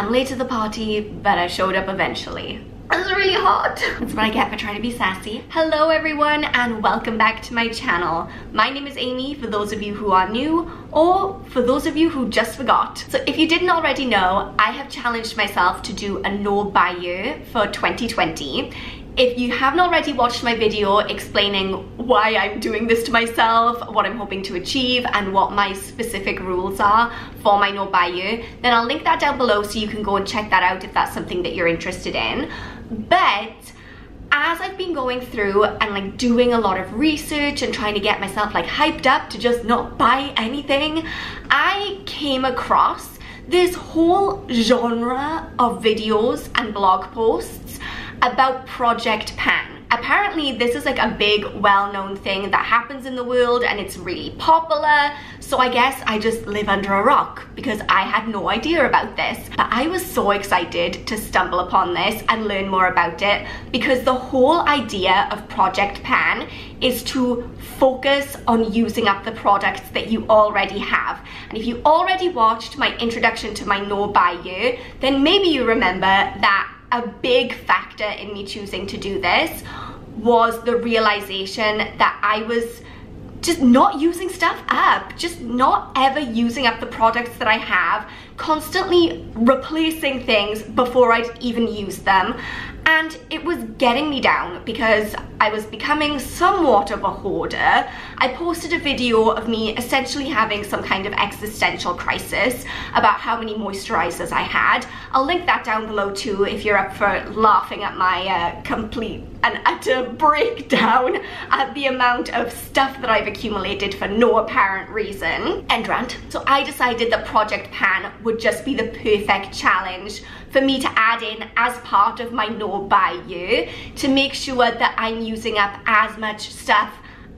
I'm late to the party, but I showed up eventually. It's really hot. That's what I get for trying to be sassy. Hello everyone and welcome back to my channel. My name is Amy for those of you who are new or for those of you who just forgot. So if you didn't already know, I have challenged myself to do a no buy year for 2020. If you haven't already watched my video explaining why I'm doing this to myself, what I'm hoping to achieve, and what my specific rules are for my no buy year, then I'll link that down below so you can go and check that out if that's something that you're interested in. But as I've been going through and like doing a lot of research and trying to get myself like hyped up to just not buy anything, I came across this whole genre of videos and blog posts about Project Pan. Apparently this is like a big well-known thing that happens in the world and it's really popular, so I guess I just live under a rock because I had no idea about this. But I was so excited to stumble upon this and learn more about it because the whole idea of Project Pan is to focus on using up the products that you already have. And if you already watched my introduction to my no buy year, then maybe you remember that a big factor in me choosing to do this was the realization that I was just not using stuff up, just not ever using up the products that I have, constantly replacing things before I'd even use them. And it was getting me down because I was becoming somewhat of a hoarder. I posted a video of me essentially having some kind of existential crisis about how many moisturizers I had. I'll link that down below too if you're up for laughing at my complete and utter breakdown at the amount of stuff that I've accumulated for no apparent reason. End rant. So I decided that Project Pan would just be the perfect challenge for me to add in as part of my no buy year to make sure that I'm using up as much stuff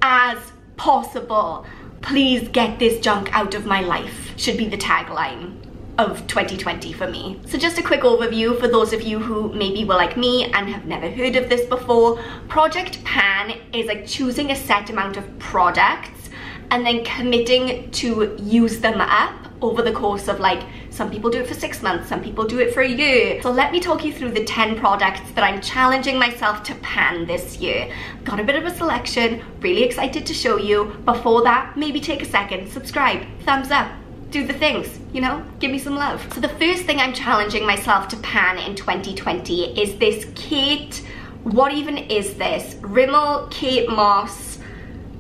as possible. Please get this junk out of my life should be the tagline of 2020 for me. So just a quick overview for those of you who maybe were like me and have never heard of this before. Project Pan is like choosing a set amount of products and then committing to use them up over the course of like, some people do it for 6 months, some people do it for a year. So let me talk you through the 10 products that I'm challenging myself to pan this year. Got a bit of a selection, really excited to show you. Before that, maybe take a second, subscribe, thumbs up, do the things, you know, give me some love. So the first thing I'm challenging myself to pan in 2020 is this Kate, what even is this? Rimmel Kate Moss.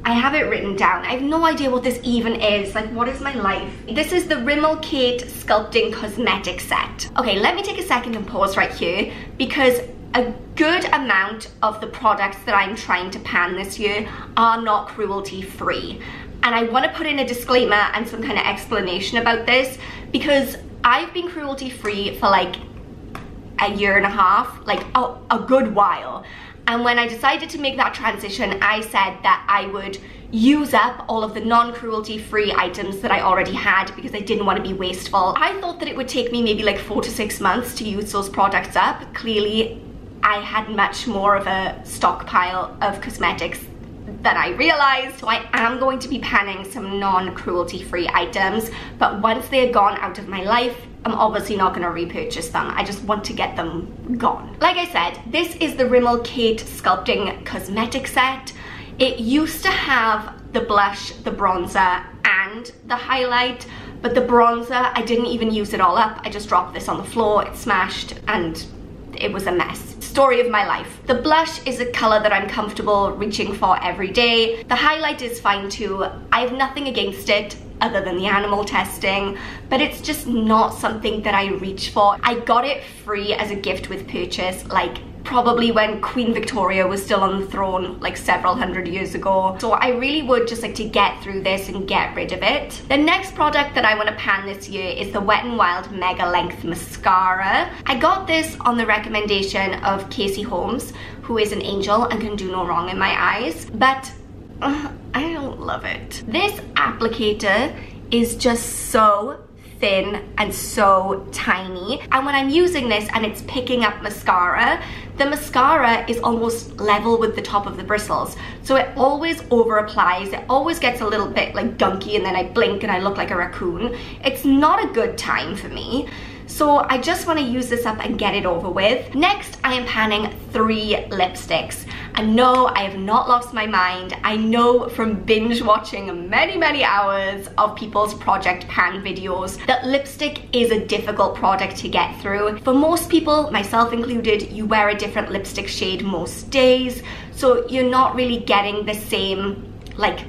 I have it written down. I have no idea what this even is. Like, what is my life? This is the Rimmel Kate Sculpting Cosmetic Set. Okay, let me take a second and pause right here because a good amount of the products that I'm trying to pan this year are not cruelty free. And I want to put in a disclaimer and some kind of explanation about this because I've been cruelty free for like a year and a half, like a good while. And when I decided to make that transition, I said that I would use up all of the non-cruelty free items that I already had because I didn't want to be wasteful. I thought that it would take me maybe like 4 to 6 months to use those products up. Clearly, I had much more of a stockpile of cosmetics than I realized. So I am going to be panning some non-cruelty free items, but once they're gone out of my life, I'm obviously not going to repurchase them. I just want to get them gone. Like I said, this is the Rimmel Kate Sculpting Cosmetic Set. It used to have the blush, the bronzer, and the highlight, but the bronzer, I didn't even use it all up. I just dropped this on the floor, it smashed, and it was a mess. Story of my life. The blush is a color that I'm comfortable reaching for every day. The highlight is fine too. I have nothing against it other than the animal testing, but it's just not something that I reach for. I got it free as a gift with purchase, like probably when Queen Victoria was still on the throne like several hundred years ago. So I really would just like to get through this and get rid of it. The next product that I want to pan this year is the Wet n Wild Mega Length Mascara. I got this on the recommendation of Casey Holmes, who is an angel and can do no wrong in my eyes, but I don't love it. This applicator is just so thin and so tiny, and when I'm using this and it's picking up mascara, the mascara is almost level with the top of the bristles, so it always over applies. It always gets a little bit like gunky, and then I blink and I look like a raccoon. It's not a good time for me. So I just want to use this up and get it over with. Next, I am panning 3 lipsticks. And no, I have not lost my mind. I know from binge watching many hours of people's project pan videos that lipstick is a difficult product to get through. For most people, myself included, you wear a different lipstick shade most days, so you're not really getting the same like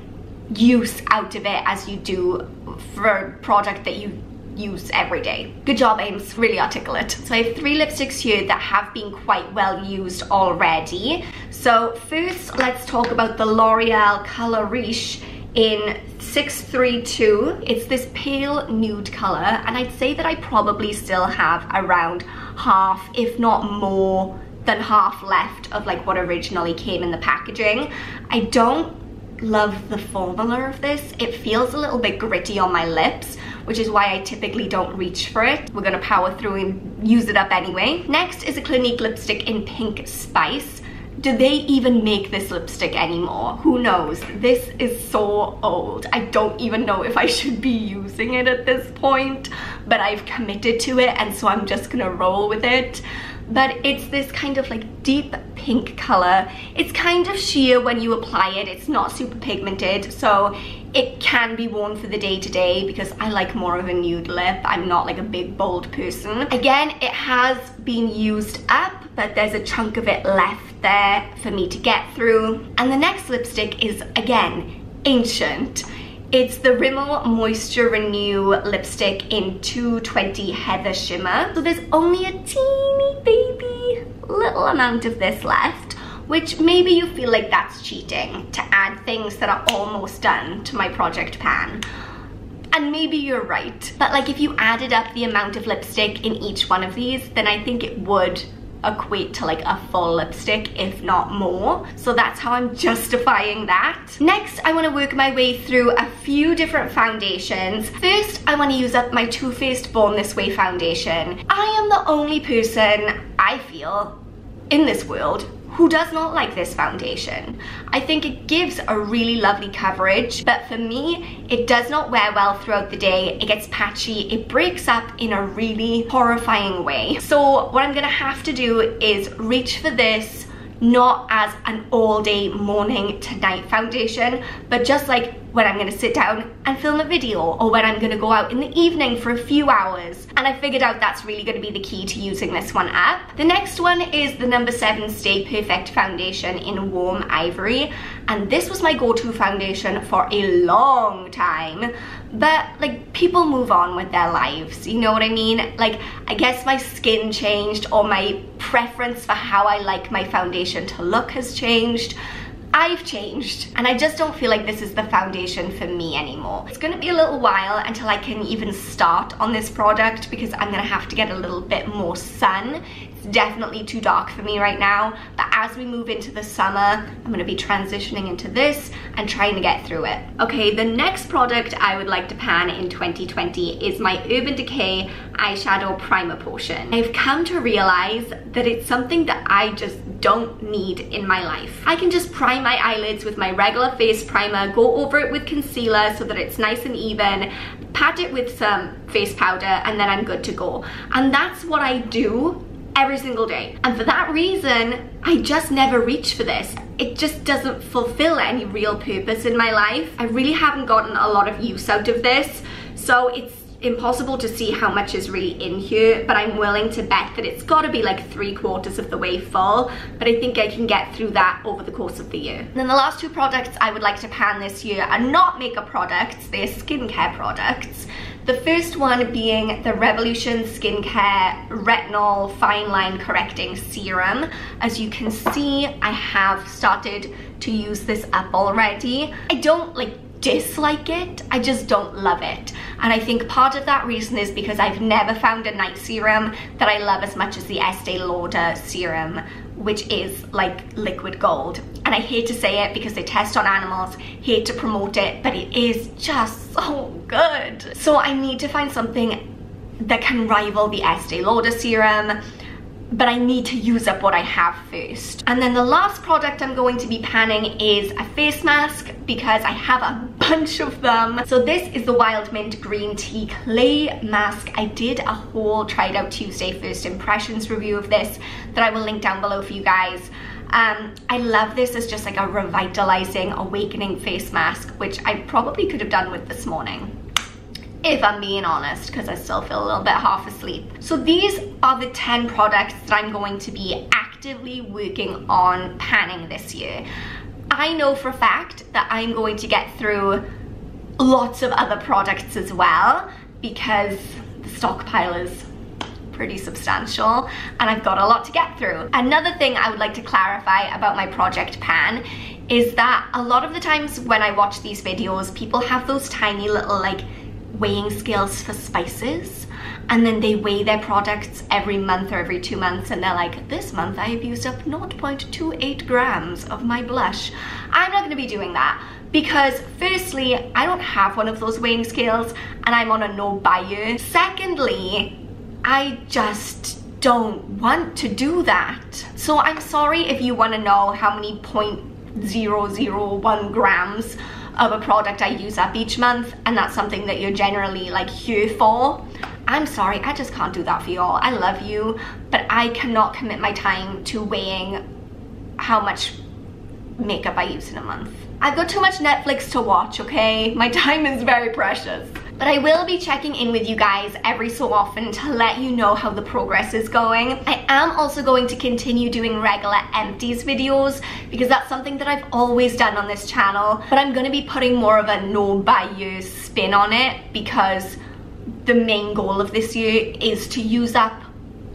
use out of it as you do for a product that you use every day. Good job, Ames, really articulate. So I have 3 lipsticks here that have been quite well used already. So first, let's talk about the L'Oreal Color Riche in 632. It's this pale nude color, and I'd say that I probably still have around half, if not more than half left of like what originally came in the packaging. I don't love the formula of this. It feels a little bit gritty on my lips, which is why I typically don't reach for it. We're gonna power through and use it up anyway. Next is a Clinique lipstick in Pink Spice. Do they even make this lipstick anymore? Who knows? This is so old. I don't even know if I should be using it at this point, but I've committed to it, and so I'm just gonna roll with it. But it's this kind of like deep pink color. It's kind of sheer when you apply it. It's not super pigmented, so it can be worn for the day-to-day because I like more of a nude lip. I'm not like a big bold person. Again, it has been used up, but there's a chunk of it left there for me to get through. And the next lipstick is, again, ancient. It's the Rimmel Moisture Renew lipstick in 220 Heather Shimmer. So there's only a teeny baby little amount of this left, which maybe you feel like that's cheating to add things that are almost done to my project pan. And maybe you're right, but like if you added up the amount of lipstick in each one of these, then I think it would equate to like a full lipstick, if not more. So that's how I'm justifying that. Next, I want to work my way through a few different foundations. First, I want to use up my Too Faced Born This Way foundation. I am the only person, I feel, in this world who does not like this foundation. I think it gives a really lovely coverage, but for me, it does not wear well throughout the day. It gets patchy, it breaks up in a really horrifying way. So what I'm gonna have to do is reach for this not as an all day morning to night foundation, but just like when I'm gonna sit down and film a video, or when I'm gonna go out in the evening for a few hours. And I figured out that's really gonna be the key to using this one up. The next one is the number 7 Stay Perfect foundation in Warm Ivory. And this was my go-to foundation for a long time. But like, people move on with their lives, you know what I mean? Like, I guess my skin changed, or my preference for how I like my foundation to look has changed. I've changed, and I just don't feel like this is the foundation for me anymore. It's gonna be a little while until I can even start on this product because I'm gonna have to get a little bit more sun. It's definitely too dark for me right now, but as we move into the summer, I'm gonna be transitioning into this and trying to get through it. Okay, the next product I would like to pan in 2020 is my Urban Decay Eyeshadow Primer Potion. I've come to realize that it's something that I just don't need in my life. I can just prime my eyelids with my regular face primer, go over it with concealer so that it's nice and even, pat it with some face powder, and then I'm good to go. And that's what I do every single day. And for that reason, I just never reach for this. It just doesn't fulfill any real purpose in my life. I really haven't gotten a lot of use out of this, so it's impossible to see how much is really in here, but I'm willing to bet that it's got to be like 3/4 of the way full, but I think I can get through that over the course of the year. And then the last 2 products I would like to pan this year are not makeup products, they're skincare products. The first one being the Revolution Skincare Retinol Fine Line Correcting Serum. As you can see, I have started to use this up already. I don't like dislike it, I just don't love it. And I think part of that reason is because I've never found a night serum that I love as much as the Estee Lauder serum, which is like liquid gold. And I hate to say it because they test on animals, hate to promote it, but it is just so good. So I need to find something that can rival the Estee Lauder serum. but I need to use up what I have first. And then the last product I'm going to be panning is a face mask because I have a bunch of them. So this is the Wild Mint Green Tea Clay Mask. I did a whole Tried Out Tuesday first impressions review of this that I will link down below for you guys. I love this as just like a revitalizing, awakening face mask, which I probably could have done with this morning, if I'm being honest, because I still feel a little bit half asleep. So these are the 10 products that I'm going to be actively working on panning this year. I know for a fact that I'm going to get through lots of other products as well because the stockpile is pretty substantial and I've got a lot to get through. Another thing I would like to clarify about my project pan is that a lot of the times when I watch these videos, people have those tiny little like weighing scales for spices, and then they weigh their products every month or every 2 months, and they're like, this month I have used up 0.28 grams of my blush. I'm not going to be doing that because firstly, I don't have one of those weighing scales and I'm on a no buy year. Secondly, I just don't want to do that. So I'm sorry if you want to know how many 0.001 grams of a product I use up each month, and that's something that you're generally like here for. I'm sorry, I just can't do that for y'all. I love you, but I cannot commit my time to weighing how much makeup I use in a month. I've got too much Netflix to watch, okay? My time is very precious. But I will be checking in with you guys every so often to let you know how the progress is going. I am also going to continue doing regular empties videos because that's something that I've always done on this channel, but I'm gonna be putting more of a no buy year spin on it because the main goal of this year is to use up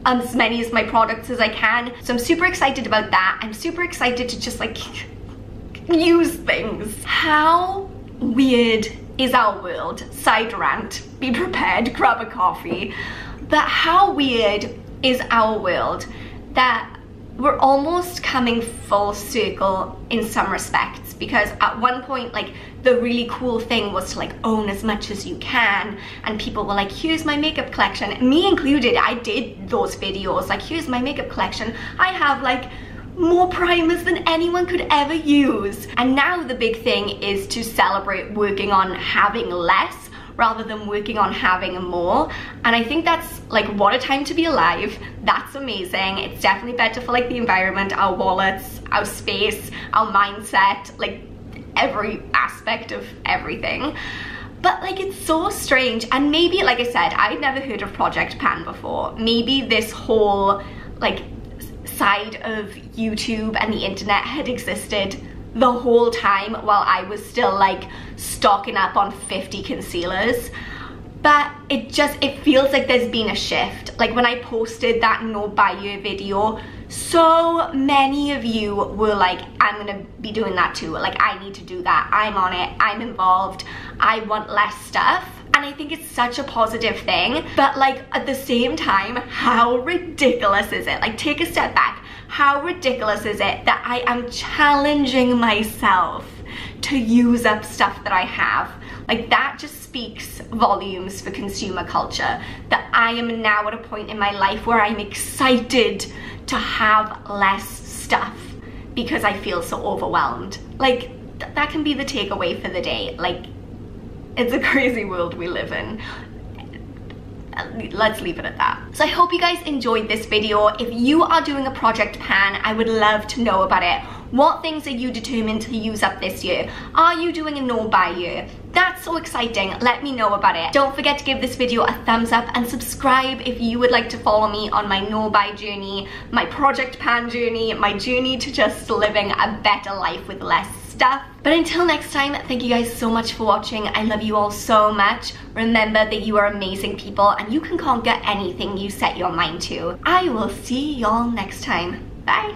as many of my products as I can. So I'm super excited about that. I'm super excited to just like use things. How weird is our world? Side rant, be prepared, grab a coffee. But how weird is our world that we're almost coming full circle in some respects, because at one point like the really cool thing was to like own as much as you can, and people were like, here's my makeup collection, me included. I did those videos like, here's my makeup collection, I have like more primers than anyone could ever use. And now the big thing is to celebrate working on having less rather than working on having more. And I think that's like, what a time to be alive. That's amazing. It's definitely better for like the environment, our wallets, our space, our mindset, like every aspect of everything. But like, it's so strange. And maybe, like I said, I'd never heard of Project Pan before. Maybe this whole like side of YouTube and the internet had existed the whole time while I was still like stocking up on 50 concealers. But it feels like there's been a shift. Like when I posted that no buy year video, so many of you were like, I'm gonna be doing that too. Like, I need to do that. I'm on it. I'm involved. I want less stuff. And I think it's such a positive thing. But like at the same time, how ridiculous is it? Like, take a step back. How ridiculous is it that I am challenging myself to use up stuff that I have? Like, that just speaks volumes for consumer culture, that I am now at a point in my life where I'm excited to have less stuff because I feel so overwhelmed. Like, that can be the takeaway for the day. Like, it's a crazy world we live in. Let's leave it at that. So I hope you guys enjoyed this video. If you are doing a project pan, I would love to know about it. What things are you determined to use up this year? Are you doing a no buy year? That's so exciting. Let me know about it. Don't forget to give this video a thumbs up and subscribe if you would like to follow me on my no buy journey, my project pan journey, my journey to just living a better life with less stuff. But until next time, thank you guys so much for watching. I love you all so much. Remember that you are amazing people and you can conquer anything you set your mind to. I will see y'all next time. Bye.